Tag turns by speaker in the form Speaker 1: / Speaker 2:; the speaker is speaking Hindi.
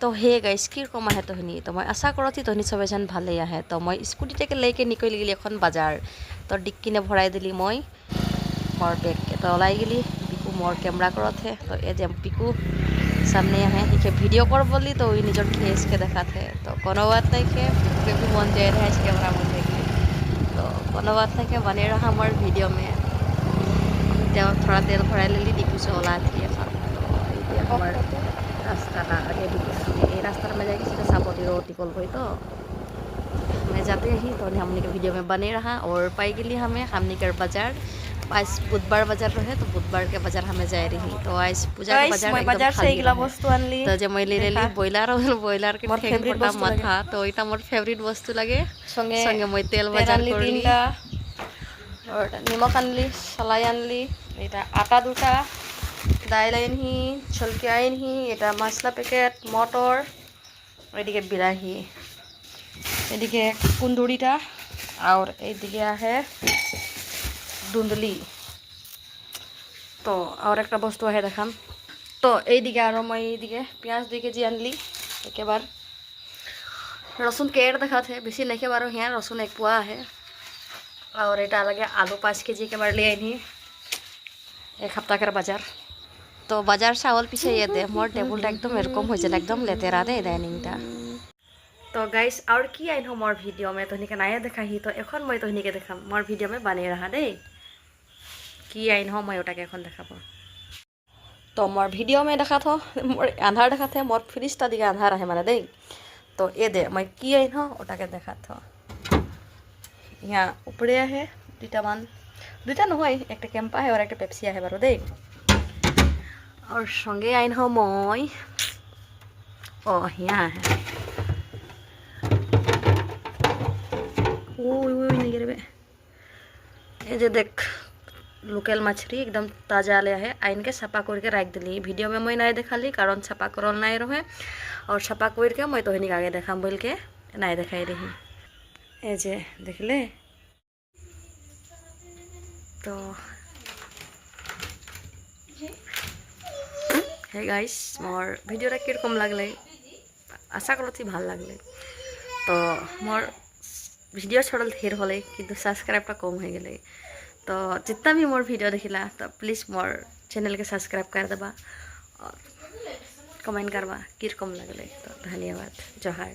Speaker 1: তো হে গাইছ কিৰকম আহে তহনি তো মই আশা কৰোঁ তহনি চবে যেন ভালেই আহে তো মই স্কুটিটাকে লৈকে নিকলি গেলি এখন বাজাৰ তো ডিক্কিনে ভৰাই দিলি মই मोर बैग के तो लाई गली पिकू मोर कैमरा करते तो ये जे पिकू सामने है ठीक भिडिओ कर बोली तो वही निजर फेस के देखाते तो कोनो बात नहीं के पिकू के भी मन जाए रहा है कैमरा में देखे तो कोनो बात नहीं के बने रहा हमारे वीडियो में थोड़ा तेल भरा ली डिपू से ओला थी तो हमारे रास्ता आगे ये रास्ता में जाएगी सीधा सापोटी रोड निकल गई तो मैं जाते ही तो हमने के वीडियो में बने रहा और पाई गली हमें हमने के बाजार आज बुधवार बाजार रहे तो बुधवार के बाजार हमें जाए रही तो आज पूजा के बाजार
Speaker 2: बाजार से इगला वस्तु आनली
Speaker 1: तो जे मैं ले लेली बॉयलर के फेवरेट माथा तो इटा मोर फेवरेट वस्तु लगे संगे संगे मैं तेल बाजार करली
Speaker 2: और निमक आनली सलाई आनली এটা আটা দুটা দাইল আনহি ছলকি আনহি এটা মশলা প্যাকেট মটর এদিকে বিলাহি এদিকে কুন্দুরিটা আর এইদিকে আছে ধুন্দলি তো আর একটা বস্তু আছে দেখাম তো এইদিকে আর মই এইদিকে পেঁয়াজ 2 কেজি আনলি একেবারে রসুন কেড় দেখাতে বেশি नहीं बारो यहाँ रसुन 1 पुआ है और এটা लगे आलू 5 केजी के बार ले आनी एक हफ्ता के बाजार
Speaker 1: तो बाजार चावल पीछे ये दे मोर टेबुल एकदम एरकम हो जाए एकदम लेतेरा दे डाइनिंगटा
Speaker 2: तो गाइस और की आइन हो मोर वीडियो में तहनिके नाया देखाही तो এখন মই तहनिके देखाम मोर वीडियो में बने रहा दे की आइन हो मैं ओटाके এখন দেখাবো तो मोर वीडियो में देखा थो मोर आंधार देखा थे मोर फ्रिजटा दिके आंधार है माने दे तो ये दे मैं की आइन हो ओटाके देखा थो यहाँ ऊपरे है दुटा নহয় একটা ক্যাম্পা है और একটা পেপসি है बारो दे और संगे आइन हो মই ओ यहाँ है नहीं गिरे ये जो देख लोकल मछली एकदम ताजा ले है आइन के सफा करके रख दिली वीडियो में मैं नहीं देखाली कारण सफा करल नहीं रहे और सफा करके मैं तो आगे देखाम बोल के नहीं देखाई रही ए जे देखले तो हे गाइस मोर भिडिओटा किरकम लागले आशा करती ভাল लागले तो मोर भिडिओ छोड़ल ढेर हले किंतु सब्सक्राइबटा कम हो गए तो जितना भी मोर भिडिओ देखिला तो प्लीज़ मोर चैनल के सब्सक्राइब कर देबा और कमेंट करवा किरकम लगले तो धन्यवाद जोहार।